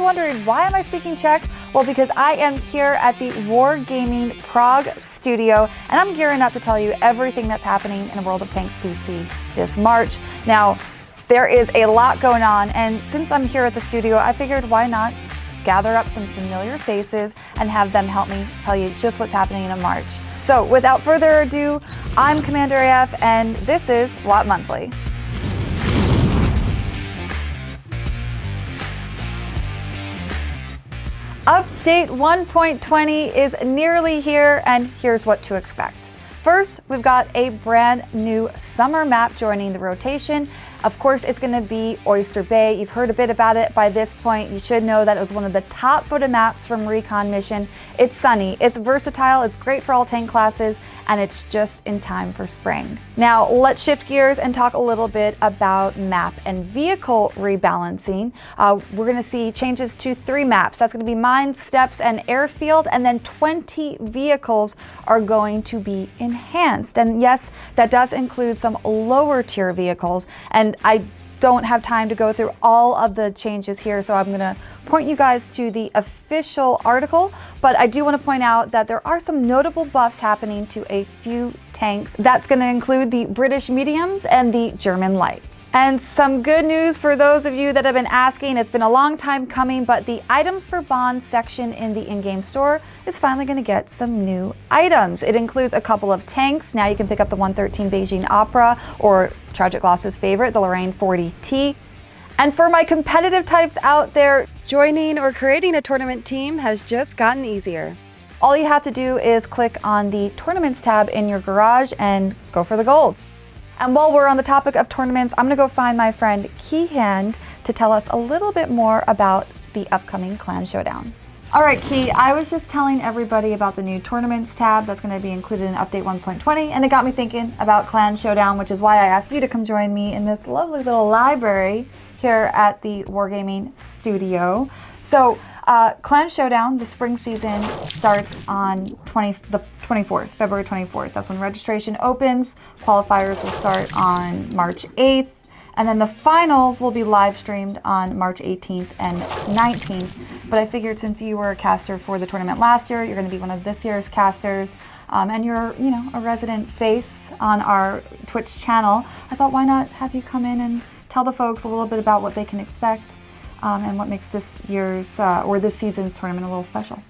be wondering, why am I speaking Czech? Well, because I am here at the Wargaming Prague studio, and I'm gearing up to tell you everything that's happening in the World of Tanks PC this March. Now, there is a lot going on, and since I'm here at the studio, I figured why not gather up some familiar faces and have them help me tell you just what's happening in March. So without further ado, I'm Commander AF, and this is WoT Monthly. Update 1.20 is nearly here, and here's what to expect. First, we've got a brand new summer map joining the rotation. Of course, it's going to be Oyster Bay. You've heard a bit about it by this point. You should know that it was one of the top voted maps from Recon Mission. It's sunny, it's versatile, it's great for all tank classes, and it's just in time for spring. Now, let's shift gears and talk a little bit about map and vehicle rebalancing. We're going to see changes to 3 maps. That's going to be Mines, Steppes, and Airfield, and then 20 vehicles are going to be enhanced. And yes, that does include some lower tier vehicles, and I don't have time to go through all of the changes here, so I'm going to point you guys to the official article, but I do want to point out that there are some notable buffs happening to a few tanks. That's going to include the British mediums and the German lights. And some good news for those of you that have been asking. It's been a long time coming, but the items for bonds section in the in-game store is finally going to get some new items. It includes a couple of tanks. Now you can pick up the 113 Beijing Opera, or Tragic Loss's favorite, the Lorraine 40T. And for my competitive types out there, joining or creating a tournament team has just gotten easier. All you have to do is click on the Tournaments tab in your garage and go for the gold. And while we're on the topic of tournaments, I'm going to go find my friend Keyhand to tell us a little bit more about the upcoming Clan Showdown. All right, Key, I was just telling everybody about the new Tournaments tab that's going to be included in Update 1.20, and it got me thinking about Clan Showdown, which is why I asked you to come join me in this lovely little library here at the Wargaming studio. So, Clan Showdown, the spring season, starts on the 24th, February 24th. That's when registration opens. Qualifiers will start on March 8th. And then the finals will be live streamed on March 18th and 19th. But I figured since you were a caster for the tournament last year, you're going to be one of this year's casters, and you're, a resident face on our Twitch channel. I thought, why not have you come in and tell the folks a little bit about what they can expect and what makes this year's or this season's tournament a little special.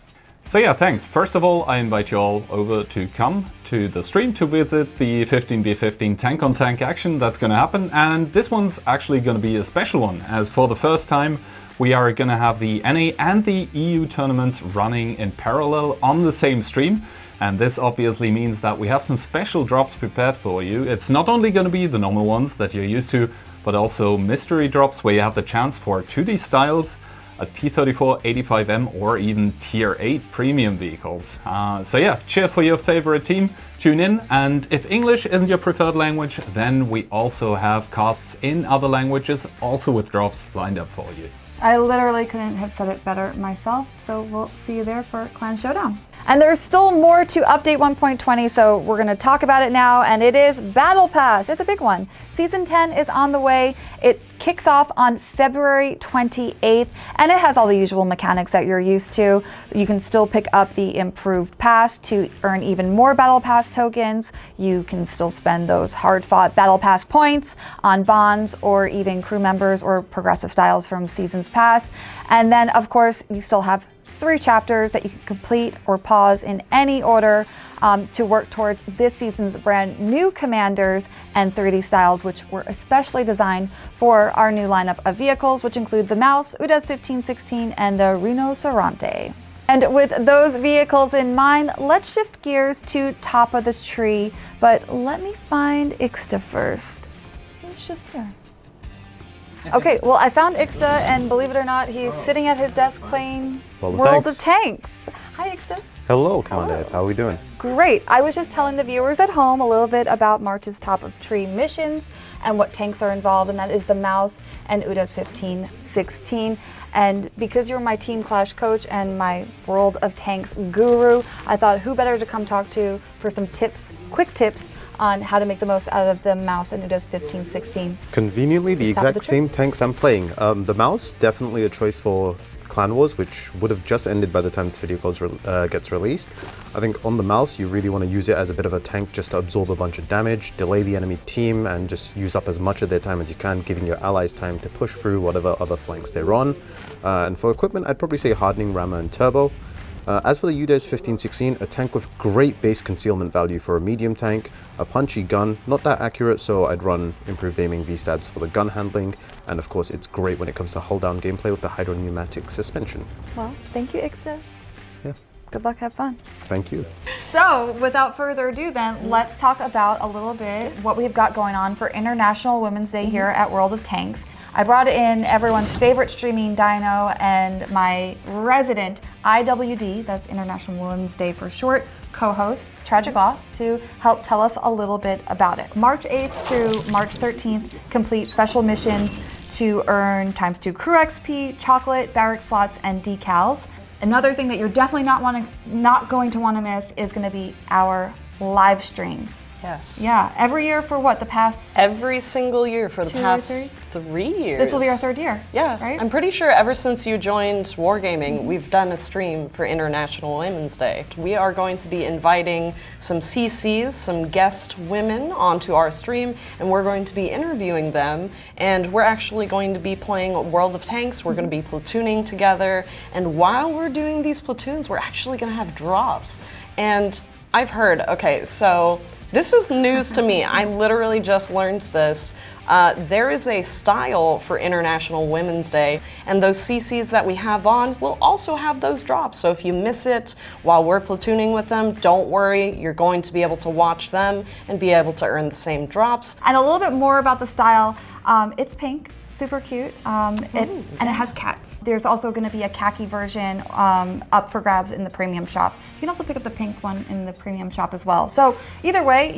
So yeah, thanks. First of all, I invite you all over to come to the stream to visit the 15v15 tank on tank action that's going to happen. And this one's actually going to be a special one, as for the first time we are going to have the NA and the EU tournaments running in parallel on the same stream. And this obviously means that we have some special drops prepared for you. It's not only going to be the normal ones that you're used to, but also mystery drops where you have the chance for 2D styles, a T-34 85M, or even Tier 8 premium vehicles. So yeah, cheer for your favorite team, tune in, and if English isn't your preferred language, then we also have casts in other languages, also with drops lined up for you. I literally couldn't have said it better myself, so we'll see you there for Clan Showdown. And there's still more to Update 1.20, so we're going to talk about it now, and it is Battle Pass. It's a big one. Season 10 is on the way. It kicks off on February 28th, and it has all the usual mechanics that you're used to. You can still pick up the improved pass to earn even more Battle Pass tokens. You can still spend those hard-fought Battle Pass points on bonds or even crew members or progressive styles from seasons past. And then, of course, you still have 3 chapters that you can complete or pause in any order to work towards this season's brand new commanders and 3D styles, which were especially designed for our new lineup of vehicles, which include the Mouse, UDAS 1516, and the Rinoceronte. And with those vehicles in mind, let's shift gears to top of the tree, but let me find Ixta first. He's just here. Okay, well, I found Ixta, and believe it or not, he's sitting at his desk playing World of Tanks. Hi, Ixta. Hello, Commander. How are we doing? Great. I was just telling the viewers at home a little bit about March's top of tree missions and what tanks are involved, and that is the Mouse and UDAS 1516. And because you're my Team Clash coach and my World of Tanks guru, I thought who better to come talk to for some tips, quick tips on how to make the most out of the Mouse and UDAS 1516. Conveniently, the exact same tanks I'm playing. The Mouse, definitely a choice for Clan Wars, which would have just ended by the time this video gets released. I think on the mouse, you really want to use it as a bit of a tank just to absorb a bunch of damage, delay the enemy team, and just use up as much of their time as you can, giving your allies time to push through whatever other flanks they're on. And for equipment, I'd probably say Hardening, Rammer, and Turbo. As for the UDES 1516, a tank with great base concealment value for a medium tank, a punchy gun, not that accurate, so I'd run improved aiming V-stabs for the gun handling, and of course it's great when it comes to hull down gameplay with the hydropneumatic suspension. Well, thank you, Ixta. Yeah. Good luck, have fun. Thank you. So, without further ado then, let's talk about a little bit what we've got going on for International Women's Day here at World of Tanks. I brought in everyone's favorite streaming dino and my resident IWD, that's International Women's Day for short, co-host, Tragic Loss, to help tell us a little bit about it. March 8th through March 13th, complete special missions to earn ×2 crew XP, chocolate, barrack slots, and decals. Another thing that you're definitely not going to want to miss is going to be our live stream. Yes. Yeah, every year for what, the past? Every single year for the 2 or past 3 years. This will be our 3rd year. Yeah, right? I'm pretty sure ever since you joined Wargaming, we've done a stream for International Women's Day. We are going to be inviting some CCs, some guest women onto our stream, and we're going to be interviewing them, and we're actually going to be playing World of Tanks. We're going to be platooning together, and while we're doing these platoons, we're actually going to have drops. And I've heard, okay, so this is news to me. I literally just learned this. There is a style for International Women's Day, and those CCs that we have on will also have those drops. So if you miss it while we're platooning with them, don't worry. You're going to be able to watch them and be able to earn the same drops. And a little bit more about the style. It's pink, super cute, and it has cats. There's also going to be a khaki version up for grabs in the premium shop. You can also pick up the pink one in the premium shop as well. So either way,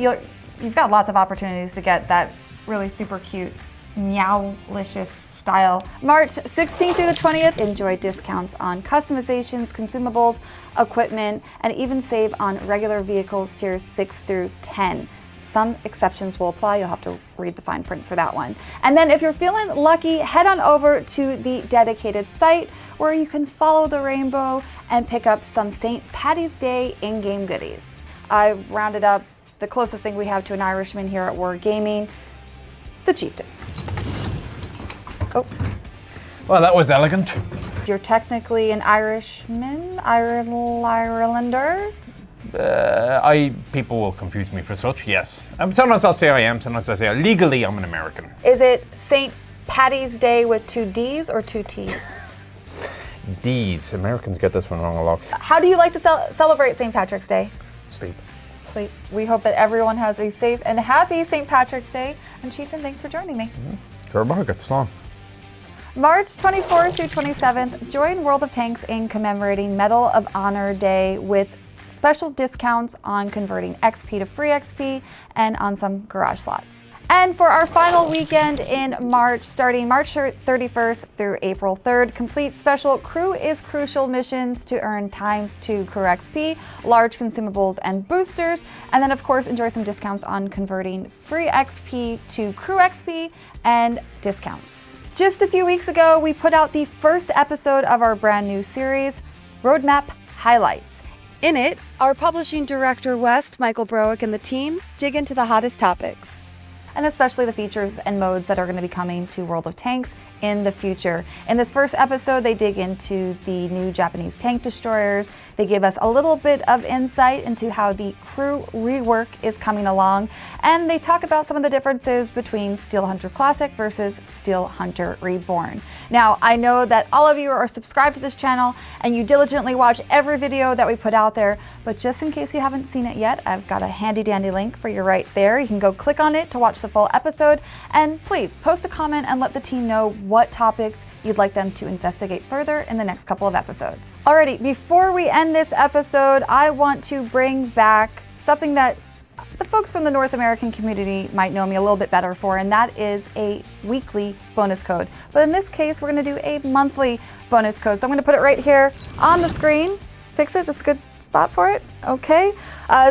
you've got lots of opportunities to get that really super cute, meow-licious style. March 16th through the 20th, enjoy discounts on customizations, consumables, equipment, and even save on regular vehicles tiers 6 through 10. Some exceptions will apply. You'll have to read the fine print for that one. And then if you're feeling lucky, head on over to the dedicated site where you can follow the rainbow and pick up some St. Paddy's Day in-game goodies. I rounded up the closest thing we have to an Irishman here at Wargaming, the Chieftain. Oh. Well, that was elegant. You're technically an Irishman, Irelander. People will confuse me for such, yes. Sometimes I'll say I am, sometimes I say legally I'm an American. Is it St. Paddy's Day with 2 D's or 2 T's? D's. Americans get this one wrong a lot. How do you like to celebrate St. Patrick's Day? Sleep. Sleep. We hope that everyone has a safe and happy St. Patrick's Day. And Chieftain, thanks for joining me. Goodbye, get slung. March 24th through 27th, join World of Tanks in commemorating Medal of Honor Day with special discounts on converting XP to free XP and on some garage slots. And for our final weekend in March, starting March 31st through April 3rd, complete special Crew is Crucial missions to earn ×2 crew XP, large consumables and boosters, and then of course enjoy some discounts on converting free XP to crew XP and discounts. Just a few weeks ago, we put out the first episode of our brand new series, Roadmap Highlights. In it, our publishing director, West, Michael Browick, and the team dig into the hottest topics, and especially the features and modes that are going to be coming to World of Tanks in the future. In this first episode, they dig into the new Japanese tank destroyers. They give us a little bit of insight into how the crew rework is coming along, and they talk about some of the differences between Steel Hunter Classic versus Steel Hunter Reborn. Now, I know that all of you are subscribed to this channel and you diligently watch every video that we put out there, but just in case you haven't seen it yet, I've got a handy dandy link for you right there. You can go click on it to watch the full episode, and please post a comment and let the team know what topics you'd like them to investigate further in the next couple of episodes. Alrighty, before we end this episode, I want to bring back something that the folks from the North American community might know me a little bit better for, and that is a weekly bonus code. But in this case, we're going to do a monthly bonus code. So I'm going to put it right here on the screen. Fix it, that's a good spot for it. Okay,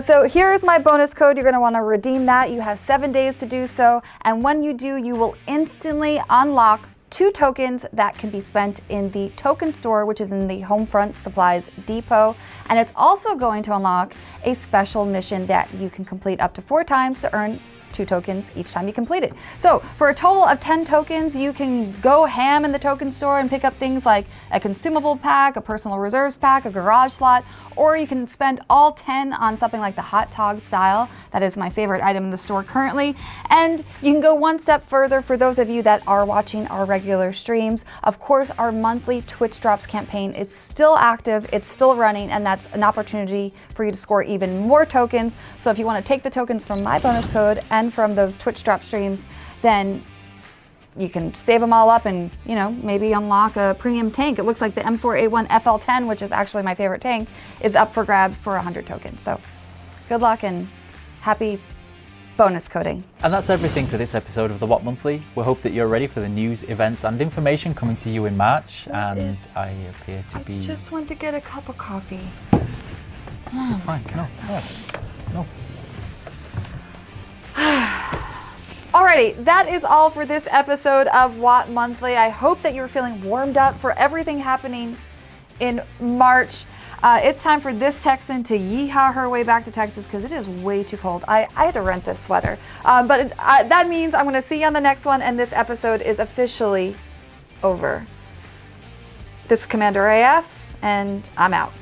so here is my bonus code. You're going to want to redeem that. You have 7 days to do so, and when you do, you will instantly unlock 2 tokens that can be spent in the token store, which is in the Homefront Supplies Depot. And it's also going to unlock a special mission that you can complete up to 4 times to earn 2 tokens each time you complete it. So for a total of 10 tokens, you can go ham in the token store and pick up things like a consumable pack, a personal reserves pack, a garage slot, or you can spend all 10 on something like the hot tog style. That is my favorite item in the store currently. And you can go one step further for those of you that are watching our regular streams. Of course, our monthly Twitch Drops campaign is still active, it's still running, and that's an opportunity for you to score even more tokens. So if you want to take the tokens from my bonus code and from those Twitch Drop streams, then you can save them all up and, you know, maybe unlock a premium tank. It looks like the M4A1 FL10, which is actually my favorite tank, is up for grabs for 100 tokens. So good luck and happy bonus coding. And that's everything for this episode of the WoT Monthly. We hope that you're ready for the news, events and information coming to you in March. And I appear to be... I just want to get a cup of coffee. It's fine. No. Alrighty, that is all for this episode of WoT Monthly. I hope that you're feeling warmed up for everything happening in March. It's time for this Texan to yeehaw her way back to Texas because it is way too cold. I had to rent this sweater. But that means I'm going to see you on the next one, and this episode is officially over. This is Commander AF, and I'm out.